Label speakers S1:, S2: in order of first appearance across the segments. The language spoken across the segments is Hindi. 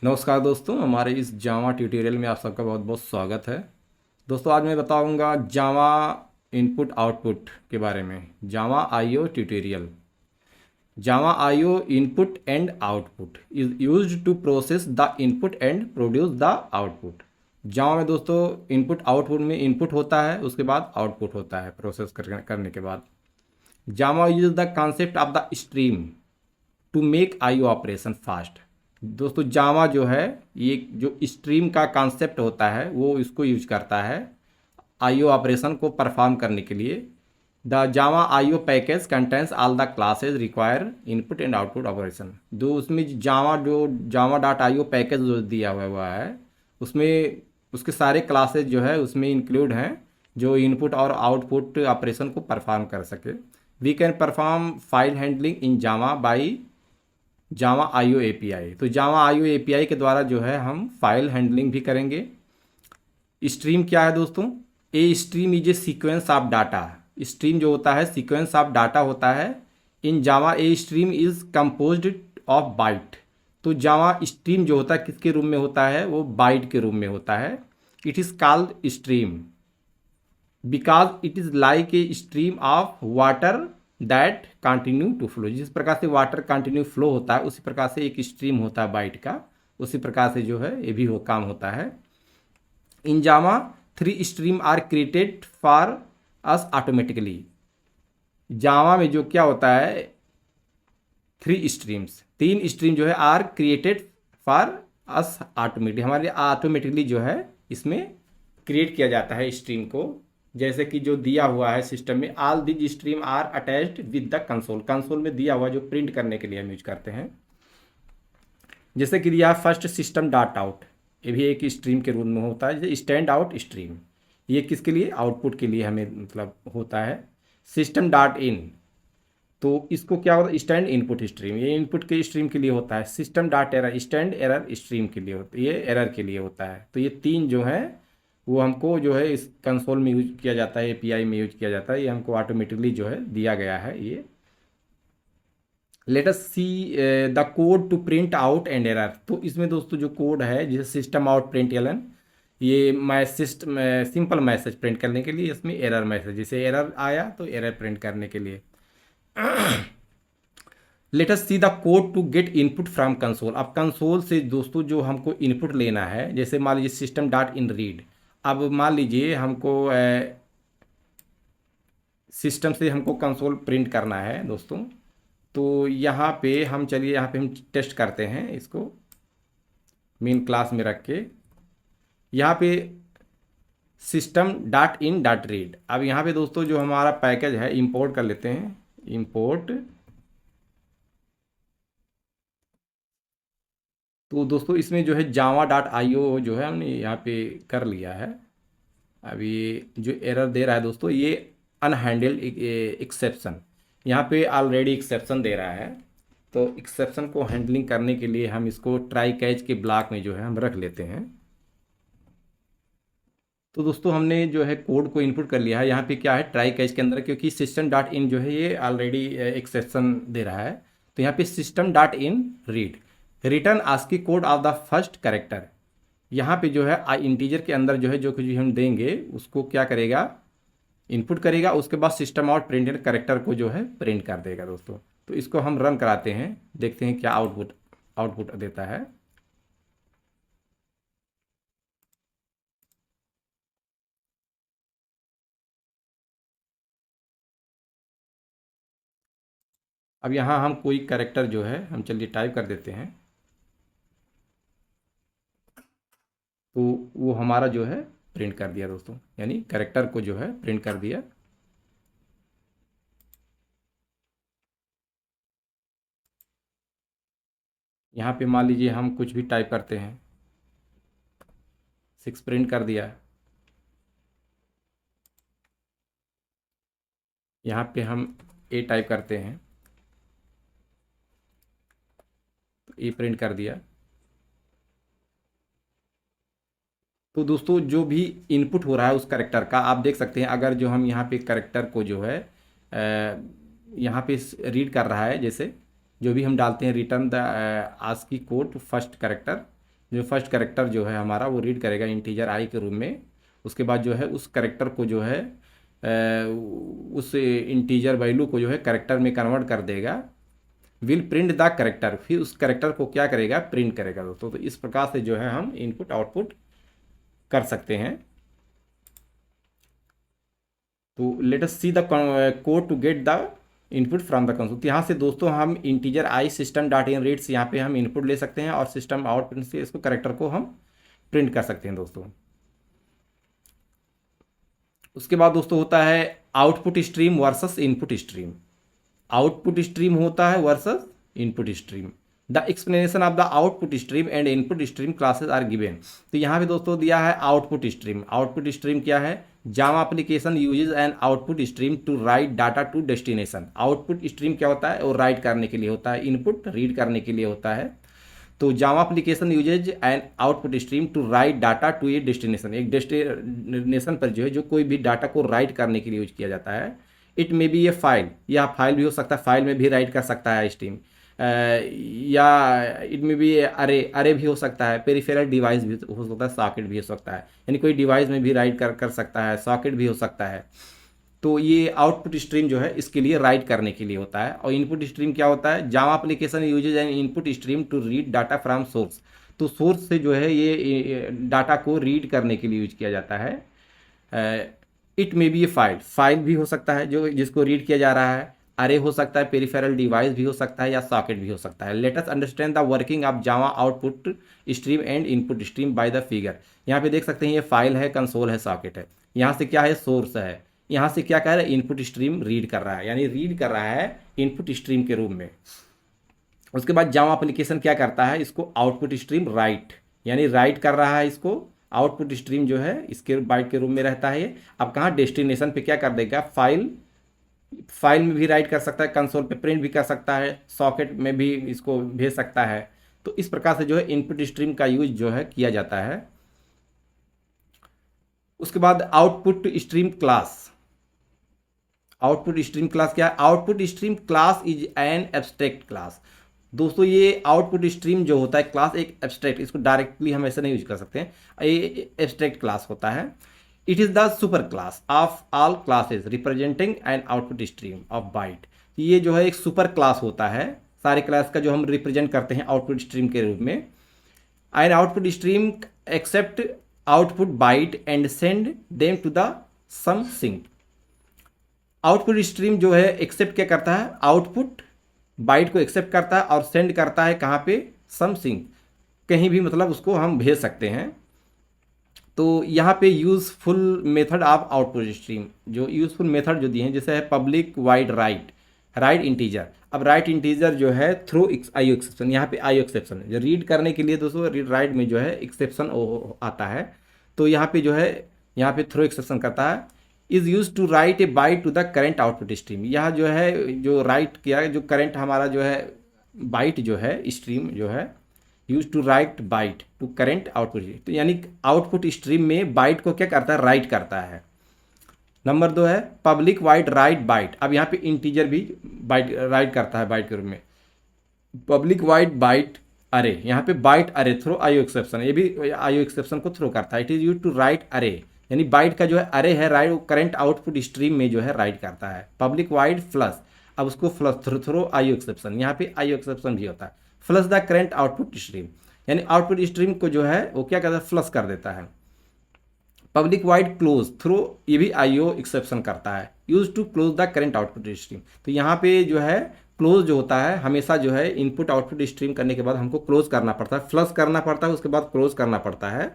S1: नमस्कार दोस्तों, हमारे इस जावा ट्यूटोरियल में आप सबका बहुत बहुत स्वागत है। दोस्तों, आज मैं बताऊंगा जावा इनपुट आउटपुट के बारे में। Java IO tutorial. Java IO input and output is used to process the input and produce the output. Java में दोस्तों इनपुट आउटपुट में इनपुट होता है, उसके बाद आउटपुट होता है प्रोसेस करने के बाद। Java use the concept of the stream to make IO operation fast. दोस्तों, जावा जो है ये जो स्ट्रीम का कॉन्सेप्ट होता है वो इसको यूज करता है आईओ ऑपरेशन को परफॉर्म करने के लिए। The Java IO package contains all the classes require input and output operation. जो उसमें जावा डॉट आईओ पैकेज जो दिया हुआ है उसमें उसके सारे क्लासेज जो है उसमें इंक्लूड हैं जो इनपुट और आउटपुट ऑपरेशन को परफॉर्म कर सके। We can perform file handling in Java by Java IO API. तो जावा आईओ एपीआई के द्वारा जो है हम फाइल हैंडलिंग भी करेंगे। स्ट्रीम क्या है दोस्तों? A stream is a sequence of data. Stream जो होता है सीक्वेंस ऑफ डाटा होता है। In Java a stream is composed of byte. तो जावा स्ट्रीम जो होता है किसके रूप में होता है? वो बाइट के रूप में होता है। It is called stream because it is like a stream of water that continue to flow. जिस प्रकार से वाटर कंटिन्यू फ्लो होता है उसी प्रकार से एक स्ट्रीम होता है बाइट का, उसी प्रकार से जो है ये भी वो काम होता है। In Java 3 stream are created for us automatically. Java में जो क्या होता है 3 स्ट्रीम्स, 3 स्ट्रीम जो है are created for us automatically, हमारे लिए ऑटोमेटिकली जो है इसमें क्रिएट किया जाता है स्ट्रीम को। जैसे कि जो दिया हुआ है सिस्टम में, all these stream are attached with the console. Console में दिया हुआ जो प्रिंट करने के लिए हम यूज करते हैं। जैसे कि दिया फर्स्ट सिस्टम डॉट आउट, ये भी एक स्ट्रीम के रूप में होता है। जैसे स्टैंड आउट स्ट्रीम, ये किसके लिए? आउटपुट के लिए हमें मतलब होता है। सिस्टम डॉट इन, तो इसको क्या होता है? स्टैंड इनपुट स्ट्रीम, ये इनपुट के स्ट्रीम के लिए होता है। System dot error, stand error stream के लिए होता है, ये एरर के लिए होता है। तो ये 3 जो है वो हमको जो है इस कंसोल में यूज किया जाता है, एपीआई में यूज किया जाता है। ये हमको ऑटोमेटिकली जो है दिया गया है। ये let us see the code to print out and error. तो इसमें दोस्तों जो कोड है जैसे सिस्टम आउट प्रिंट एलन, ये सिंपल मैसेज प्रिंट करने के लिए। इसमें एरर मैसेज, जैसे एरर आया तो एरर प्रिंट करने के लिए। Let us see the code to get input from console. अब कंसोल से दोस्तों जो हमको इनपुट लेना है, जैसे मान लीजिए सिस्टम डॉट इन रीड। अब मान लीजिए हमको सिस्टम से हमको कंसोल प्रिंट करना है दोस्तों। तो यहाँ पे हम चलिए यहाँ पे हम टेस्ट करते हैं इसको मेन क्लास में रख के। यहाँ पे system dot in dot read. अब यहाँ पे दोस्तों जो हमारा पैकेज है इंपोर्ट कर लेते हैं। इंपोर्ट, तो दोस्तों इसमें जो है जावा डॉट आईओ जो है हमने यहाँ पे कर लिया है। अब ये जो एरर दे रहा है दोस्तों ये अनहैंडल्ड एक्सेप्शन, यहाँ पे ऑलरेडी एक्सेप्शन दे रहा है। तो एक्सेप्शन को हैंडलिंग करने के लिए हम इसको ट्राई कैच के ब्लॉक में जो है हम रख लेते हैं। तो दोस्तों हमने जो है कोड को इनपुट कर लिया है। यहाँ पे क्या है ट्राई कैच के अंदर, क्योंकि सिस्टम डॉट इन जो है ये ऑलरेडी एक्सेप्शन दे रहा है। तो यहाँ पे system dot in read return ASCII code of the first character. यहाँ पे जो है इंटीजर के अंदर जो है जो कुछ भी हम देंगे उसको क्या करेगा? इनपुट करेगा, उसके बाद सिस्टम आउट प्रिंटेड कैरेक्टर को जो है प्रिंट कर देगा दोस्तों। तो इसको हम रन कराते हैं, देखते हैं क्या आउटपुट आउटपुट देता है। अब यहाँ हम कोई कैरेक्टर जो है हम चलिए टाइप कर देते हैं, तो वो हमारा जो है प्रिंट कर दिया दोस्तों, यानी कैरेक्टर को जो है प्रिंट कर दिया। यहाँ पे मान लीजिए हम कुछ भी टाइप करते हैं, 6 प्रिंट कर दिया। यहाँ पे हम ए टाइप करते हैं तो ए प्रिंट कर दिया। तो दोस्तों जो भी इनपुट हो रहा है उस करेक्टर का आप देख सकते हैं। अगर जो हम यहाँ पे करेक्टर को जो है यहाँ पे रीड कर रहा है, जैसे जो भी हम डालते हैं return the ASCII code first character, जो फर्स्ट कैरेक्टर जो है हमारा वो रीड करेगा इंटीजर आई के रूप में। उसके बाद जो है उस कैरेक्टर को जो है उस इंटीजर वैल्यू को जो है कैरेक्टर में कन्वर्ट कर देगा। विल प्रिंट द कैरेक्टर, फिर उस कैरेक्टर को क्या करेगा, प्रिंट करेगा दोस्तों। तो इस प्रकार से जो है हम इनपुट आउटपुट कर सकते हैं। तो let us see the code to get the input from the console. यहाँ से दोस्तों हम integer i system dot in reads यहाँ पे हम इनपुट ले सकते हैं और सिस्टम आउटपुट से इसको कैरेक्टर को हम प्रिंट कर सकते हैं दोस्तों। उसके बाद दोस्तों होता है output stream versus input stream. Output stream होता है versus input stream. The explanation of the output stream and input stream classes are given. तो यहाँ पे दोस्तों दिया है आउटपुट स्ट्रीम। आउटपुट स्ट्रीम क्या है? Java application uses an output stream to write data to destination. Output stream क्या होता है? वो राइट करने के लिए होता है, इनपुट रीड करने के लिए होता है। तो Java application uses an output stream to write data to a destination. एक डेस्टिनेशन पर जो है जो कोई भी डाटा को राइट करने के लिए यूज किया जाता है। It may be A file, या फाइल भी हो सकता है, फाइल में भी राइट कर सकता है स्ट्रीम, या इट में भी अरे भी हो सकता है, पेरिफेरल डिवाइस भी हो सकता है, सॉकेट भी हो सकता है, यानी कोई डिवाइस में भी राइट कर सकता है, सॉकेट भी हो सकता है। तो ये आउटपुट स्ट्रीम जो है इसके लिए राइट करने के लिए होता है। और इनपुट स्ट्रीम क्या होता है? Java application uses an input stream to read data from source. तो सोर्स से जो है ये डाटा को रीड करने के लिए यूज किया जाता है। It may be A file भी हो सकता है जो जिसको रीड किया जा रहा है, अरे हो सकता है, पेरिफेरल डिवाइस भी हो सकता है, या सॉकेट भी हो सकता है। Let us understand the working of Java output stream and input stream by the figure. यहाँ पे देख सकते हैं ये फाइल है, कंसोल है, सॉकेट है। यहाँ से क्या है? सोर्स है। यहाँ से क्या कह रहा है? इनपुट स्ट्रीम रीड कर रहा है, यानी रीड कर रहा है इनपुट स्ट्रीम के रूप में। उसके बाद जावा एप्लीकेशन क्या करता है? इसको आउटपुट स्ट्रीम राइट, यानी राइट कर रहा है इसको। आउटपुट स्ट्रीम जो है इसके बाइट के रूप में रहता है ये। अब कहाँ? डेस्टिनेशन पे क्या कर देगा? फाइल में भी राइट कर सकता है, कंसोल पे प्रिंट भी कर सकता है, सॉकेट में भी इसको भेज सकता है। तो इस प्रकार से जो है इनपुट स्ट्रीम का यूज जो है किया जाता है। उसके बाद output stream class. Output stream class क्या है? Output stream class is an abstract class. दोस्तों ये आउटपुट स्ट्रीम जो होता है क्लास एक एब्स्ट्रैक्ट, इसको डायरेक्टली हम ऐसे नहीं यूज कर सकते हैं, ये एब्स्ट्रैक्ट क्लास होता है। It is the super class of all classes representing N output stream of bite. ये जो है एक सुपर क्लास होता है सारे क्लास का, जो हम रिप्रेजेंट करते हैं आउटपुट स्ट्रीम के रूप में। An output stream accept output byte and send them to the some sink. Output stream जो है एक्सेप्ट क्या करता है? आउटपुट बाइट को एक्सेप्ट करता है और सेंड करता है कहाँ पे? सम सिंक, कहीं भी मतलब उसको हम भेज सकते हैं। तो यहाँ पे useful method of output stream, जो यूज़फुल मेथड जो दिए हैं, जैसे है पब्लिक वाइड राइट इंटीजर। अब राइट इंटीजर जो है थ्रू आईओ एक्सेप्शन, यहाँ पे आईओ एक्सेप्शन जो रीड करने के लिए दोस्तों रीड राइट में जो है एक्सेप्शन आता है। तो यहाँ पे जो है यहाँ पे थ्रू एक्सेप्शन करता है। Is use to write a byte to the current output stream. यह जो है जो राइट किया जो करंट हमारा जो है बाइट जो है स्ट्रीम जो है use to write byte to current output. तो यानी आउटपुट स्ट्रीम में बाइट को क्या करता है? राइट करता है। नंबर 2 है पब्लिक वाइड राइट बाइट। अब यहाँ पे इंटीजर भी बाइट राइट करता है बाइट के रूप में। पब्लिक वाइड बाइट अरे, यहाँ पे बाइट अरे थ्रो आईओ एक्सेप्शन, ये भी आईओ एक्सेप्शन को थ्रो करता है। It is use to write array, यानी बाइट का जो है अरे है राइट, वो करंट आउटपुट स्ट्रीम में जो है राइट करता है। पब्लिक वाइड फ्लश, अब उसको फ्लश थ्रो आईओ एक्सेप्शन, यहाँ पे आईओ एक्सेप्शन भी होता है। Flush the current output stream, यानी आउटपुट स्ट्रीम को जो है वो क्या करता है? फ्लश कर देता है। पब्लिक वाइड क्लोज थ्रो, ये भी आईओ एक्सेप्शन करता है। Use to close the current output stream, तो यहाँ पे जो है क्लोज जो होता है हमेशा जो है इनपुट आउटपुट स्ट्रीम करने के बाद हमको क्लोज करना पड़ता है, फ्लश करना पड़ता है, उसके बाद क्लोज करना पड़ता है।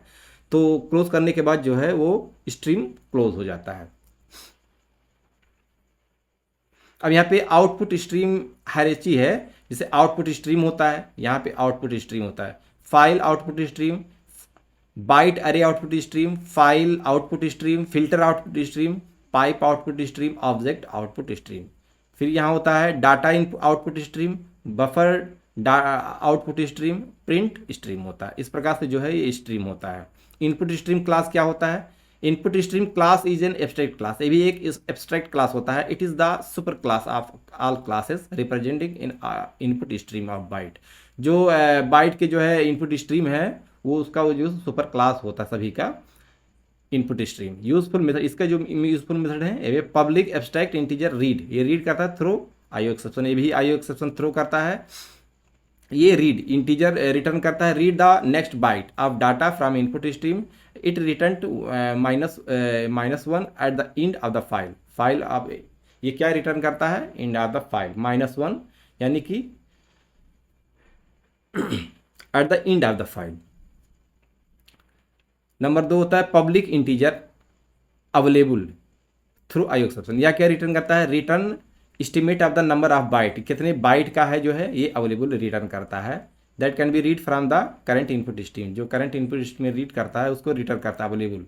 S1: तो क्लोज करने के बाद जो है वो स्ट्रीम क्लोज हो जाता है। अब यहाँ पे आउटपुट स्ट्रीम हायरार्की है, जैसे आउटपुट स्ट्रीम होता है, यहाँ पे आउटपुट स्ट्रीम होता है, फाइल आउटपुट स्ट्रीम, बाइट अरे output stream, file output stream, filter output stream, pipe output stream, object output stream. फिर यहाँ होता है data input output stream, buffer output stream, print stream होता है। इस प्रकार से जो है ये स्ट्रीम होता है। इनपुट स्ट्रीम क्लास क्या होता है? Input stream class is an abstract class, ये भी एक एब्स्ट्रैक्ट क्लास होता है। It is the super class of all classes representing in input stream of bite. जो बाइट के जो है इनपुट स्ट्रीम है वो उसका वो जो सुपर क्लास होता है सभी का इनपुट स्ट्रीम। यूजफुल मेथड, इसका जो यूजफुल मेथड है ये पब्लिक एब्स्ट्रैक्ट इंटीजर रीड, ये रीड करता है थ्रो आईओ एक्सेप्शन, ये भी आईओ एक्सेप्शन थ्रो करता है। ये रीड इंटीजर रिटर्न करता है, read the next byte of data from input stream, it return to -1 at the end of the file. File अब ये क्या रिटर्न करता है, एंड ऑफ द फाइल -1, यानी कि eight the end of the file. Number 2 होता है public integer available through IO exception, या क्या रिटर्न करता है, return estimate of the number of bite, कितने बाइट का है जो है ये अवेलेबल रिटर्न करता है। That can be read from the current input stream, जो करंट इनपुट स्ट्रीम में रीड करता है उसको रिटर्न करता है अवेलेबल।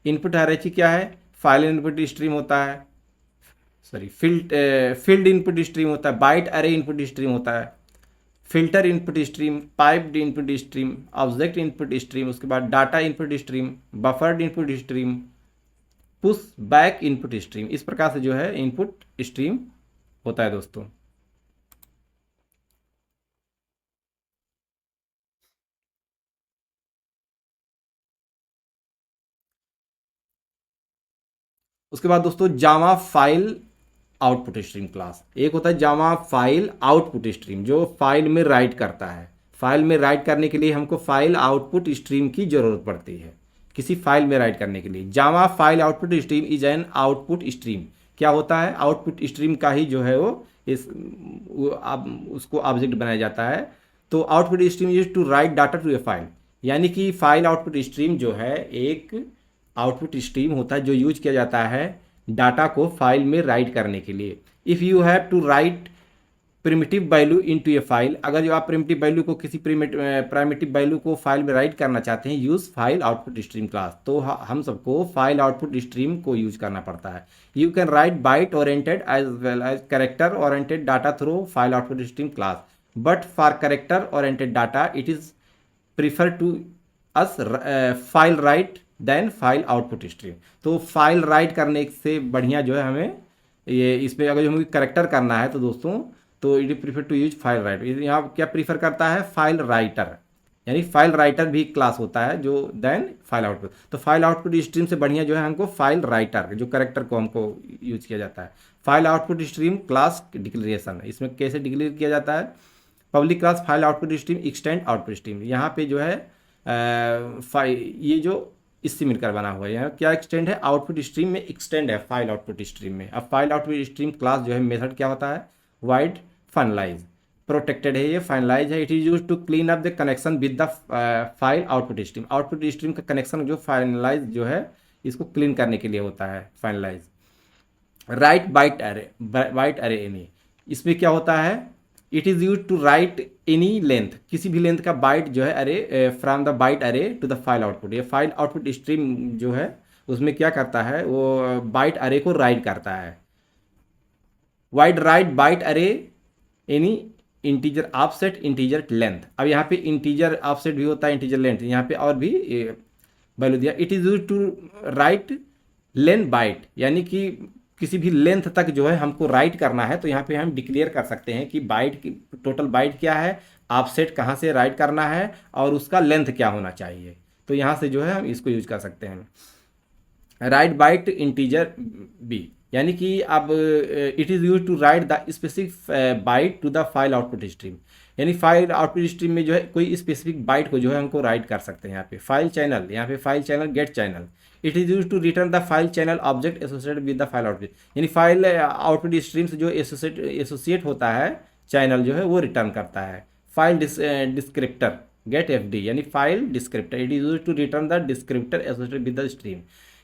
S1: इनपुट हायरार्की क्या है, फाइल इनपुट स्ट्रीम होता है, सॉरी फील्ड इनपुट स्ट्रीम होता है, बाइट अरे इनपुट स्ट्रीम होता है, filter input stream, piped input stream, object input stream, उसके बाद data input stream, buffered input stream, push back input stream. इस प्रकार से जो है इनपुट स्ट्रीम होता है दोस्तों। उसके बाद दोस्तों जावा फाइल आउटपुट स्ट्रीम क्लास, एक होता है जावा फाइल आउटपुट स्ट्रीम जो फाइल में राइट करता है। फाइल में राइट करने के लिए हमको फाइल आउटपुट स्ट्रीम की जरूरत पड़ती है, किसी फाइल में राइट करने के लिए। जावा file output stream is an output stream, क्या होता है, आउटपुट स्ट्रीम का ही जो है वो उसको ऑब्जेक्ट बनाया जाता है। तो output stream use to write data to a file, यानी कि फाइल आउटपुट स्ट्रीम जो है एक आउटपुट स्ट्रीम होता है जो यूज किया जाता है डाटा को फाइल में राइट करने के लिए। If you have to write primitive value into a file, अगर जो आप प्रिमिटिव वैल्यू को किसी प्राइमिटिव वैल्यू को फाइल में राइट करना चाहते हैं, use file output stream class, तो हम सबको फाइल आउटपुट स्ट्रीम को यूज करना पड़ता है। You can write byte oriented as well as character oriented data through file output stream class, but for character oriented data it is prefer to us file write than file output stream. तो फाइल राइट करने से बढ़िया जो है हमें ये इस पर अगर हमें करेक्टर करना है तो दोस्तों, तो it prefer to use file writer. यहाँ क्या प्रीफर करता है, फाइल राइटर, यानी फाइल राइटर भी क्लास होता है जो देन फाइल आउटपुट। तो फाइल आउटपुट स्ट्रीम से बढ़िया जो है हमको फाइल राइटर, जो करेक्टर को हमको यूज किया जाता है। File output stream class declaration, इसमें कैसे डिक्लेयर किया जाता है, public class file output stream extend output stream. यहाँ पे जो है ये जो इससे मिलकर बना हुआ है, यहाँ क्या एक्सटेंड है, आउटपुट स्ट्रीम में एक्सटेंड है फाइल आउटपुट स्ट्रीम में। अब फाइल आउटपुट स्ट्रीम क्लास जो है मेथड क्या होता है, वाइड फाइनलाइज, प्रोटेक्टेड है, ये फाइनलाइज है। It is use to clean up the connection with the file output stream, output stream का कनेक्शन जो फाइनलाइज जो है इसको क्लीन करने के लिए होता है finalize. Write byte array any, इसमें क्या होता है, it is use to write any length, किसी भी लेंथ का बाइट जो है array from the byte array to the file output. ये फाइल आउटपुट स्ट्रीम जो है उसमें क्या करता है, वो बाइट अरे को राइट करता है। Wide right byte array any integer offset integer length. अब यहाँ पे इंटीजर ऑफसेट भी होता है, इंटीजर लेंथ, यहाँ पे और भी वैल्यू दिया। It is use to write length byte, यानी कि किसी भी लेंथ तक जो है हमको राइट करना है, तो यहाँ पे हम डिक्लेयर कर सकते हैं कि बाइट की टोटल बाइट क्या है, ऑफसेट कहाँ से राइट करना है और उसका लेंथ क्या होना चाहिए। तो यहाँ से जो है हम इसको यूज कर सकते हैं। राइट बाइट इंटीजर बी, यानी कि अब it is use to write the specific byte to the file output stream, यानी फाइल आउटपुट स्ट्रीम में जो है कोई स्पेसिफिक बाइट को जो है हमको राइट कर सकते हैं। यहाँ पे फाइल चैनल, यहाँ पे file channel get channel, it is use to return the file channel object associated with the file output, यानी फाइल आउटपुट स्ट्रीम से जो एसोसिएट होता है चैनल जो है वो रिटर्न करता है। File descriptor get F D, यानी file descriptor, it is use to return the descriptor associated with the stream,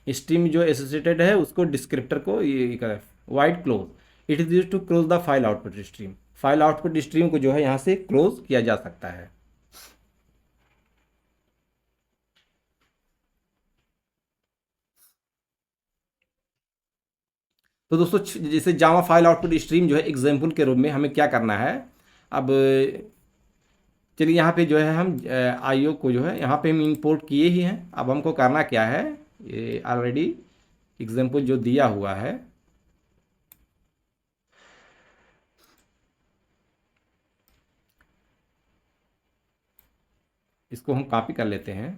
S1: stream जो एसोसिएटेड है उसको डिस्क्रिप्टर को ये कर। Void close, it is use to close the file output stream, file output stream को जो है यहाँ से क्लोज किया जा सकता है। तो दोस्तों जैसे जावा फाइल आउटपुट स्ट्रीम जो है एग्जाम्पल के रूप में हमें क्या करना है, अब चलिए यहाँ पे जो है हम आईओ को जो है यहाँ पे हम इंपोर्ट किए ही हैं। अब हमको करना क्या है, ये ऑलरेडी एग्जाम्पल जो दिया हुआ है, इसको हम कॉपी कर लेते हैं।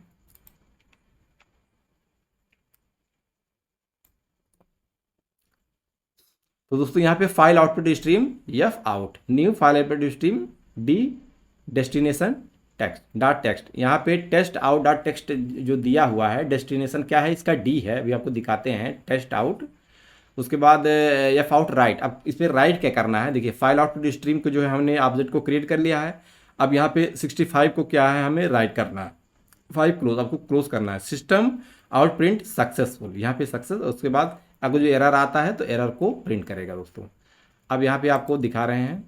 S1: तो दोस्तों यहाँ पे file output stream F out, new file output stream D destination text dot text. यहाँ पे टेस्ट आउट डॉट टेक्स्ट जो दिया हुआ है, डेस्टिनेशन क्या है इसका, डी है, अभी आपको दिखाते हैं टेस्ट आउट। उसके बाद एफ आउट राइट। अब इस पर राइट क्या करना है, देखिए फाइल आउटपुट स्ट्रीम को जो है हमने ऑब्जेक्ट को क्रिएट कर लिया है। अब यहाँ पे 65 को क्या है हमें राइट करना है, 5 क्लोज आपको क्लोज करना है। सिस्टम आउट प्रिंट सक्सेसफुल, यहाँ पे सक्सेस। उसके बाद अगर जो एरर आता है तो एरर को प्रिंट करेगा दोस्तों। अब यहाँ पे आपको दिखा रहे हैं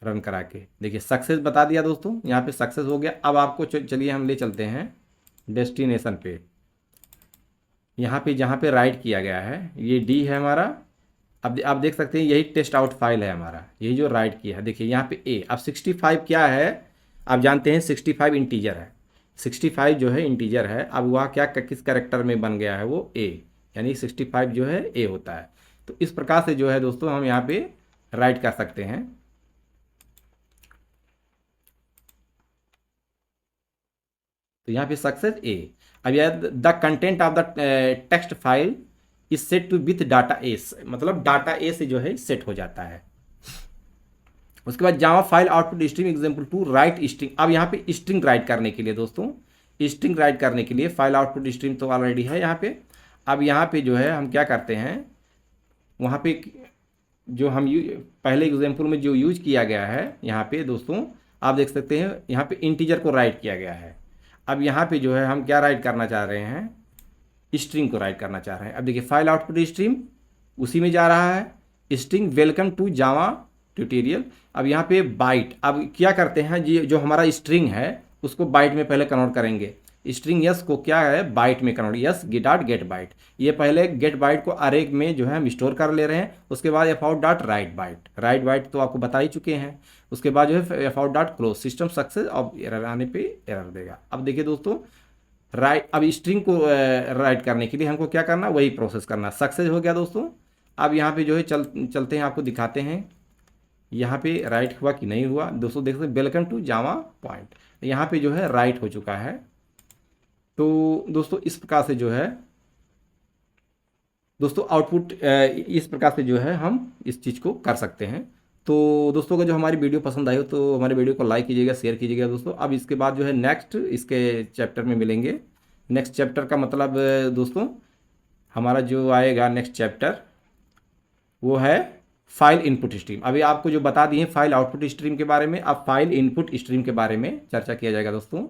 S1: रन करा के, देखिए सक्सेस बता दिया दोस्तों, यहाँ पे सक्सेस हो गया। अब आपको चलिए हम ले चलते हैं डेस्टिनेशन पे। यहाँ पे जहाँ पे राइट किया गया है ये डी है हमारा। अब आप देख सकते हैं यही टेस्ट आउट फाइल है हमारा, यही जो राइट किया है। देखिए यहाँ पे ए। अब 65 क्या है, आप जानते हैं 65 इंटीजर है, 65 जो है इंटीजर है। अब वह क्या किस कैरेक्टर में बन गया है, वो ए, यानी 65 जो है ए होता है। तो इस प्रकार से जो है दोस्तों हम यहाँ पे राइट कर सकते हैं। तो यहाँ पे सक्सेस ए। अब यह the content of the text file is set to with data as, मतलब डाटा ए से जो है सेट हो जाता है। उसके बाद Java file output stream example to write string. अब यहाँ पे स्ट्रिंग राइट करने के लिए दोस्तों, स्ट्रिंग राइट करने के लिए फाइल आउटपुट स्ट्रीम तो ऑलरेडी है यहाँ पे। अब यहाँ पे जो है हम क्या करते हैं, वहाँ पे जो हम पहले एग्जाम्पल में जो यूज किया गया है यहाँ पे दोस्तों, आप देख सकते हैं यहाँ पे इंटीजर को राइट किया गया है। अब यहाँ पे जो है हम क्या राइट करना चाह रहे हैं, स्ट्रिंग को राइट करना चाह रहे हैं। अब देखिए फाइल आउटपुट स्ट्रीम उसी में जा रहा है, string welcome to Java tutorial. अब यहाँ पे बाइट, अब क्या करते हैं जी, जो हमारा स्ट्रिंग है उसको बाइट में पहले कन्वर्ट करेंगे। स्ट्रिंग यस को क्या है बाइट में convert, s dot get byte. ये पहले गेट बाइट को अरे में जो है हम स्टोर कर ले रहे हैं। उसके बाद f out dot write byte, write byte तो आपको बता ही चुके हैं। उसके बाद जो है F out dot close, system success. अब एरर आने पे एरर देगा। अब देखिए दोस्तों राइट, अब स्ट्रिंग को राइट करने के लिए हमको क्या करना, वही प्रोसेस करना। सक्सेस हो गया दोस्तों। अब यहाँ पे जो है चलते हैं, आपको दिखाते हैं यहाँ पे राइट हुआ कि नहीं हुआ। दोस्तों देख सकते वेलकम टू जावा पॉइंट, यहाँ पे जो है राइट हो चुका है। तो दोस्तों इस प्रकार से जो है दोस्तों आउटपुट इस प्रकार से जो है हम इस चीज़ को कर सकते हैं। तो दोस्तों अगर जो हमारी वीडियो पसंद आई हो तो हमारे वीडियो को लाइक कीजिएगा, शेयर कीजिएगा दोस्तों। अब इसके बाद जो है नेक्स्ट इसके चैप्टर में मिलेंगे। नेक्स्ट चैप्टर का मतलब दोस्तों हमारा जो आएगा नेक्स्ट चैप्टर वो है फाइल इनपुट स्ट्रीम। अभी आपको जो बता दिए फाइल आउटपुट स्ट्रीम के बारे में, अब फाइल इनपुट स्ट्रीम के बारे में चर्चा किया जाएगा दोस्तों।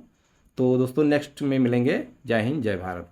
S1: तो दोस्तों नेक्स्ट में मिलेंगे। जय हिंद, जय भारत।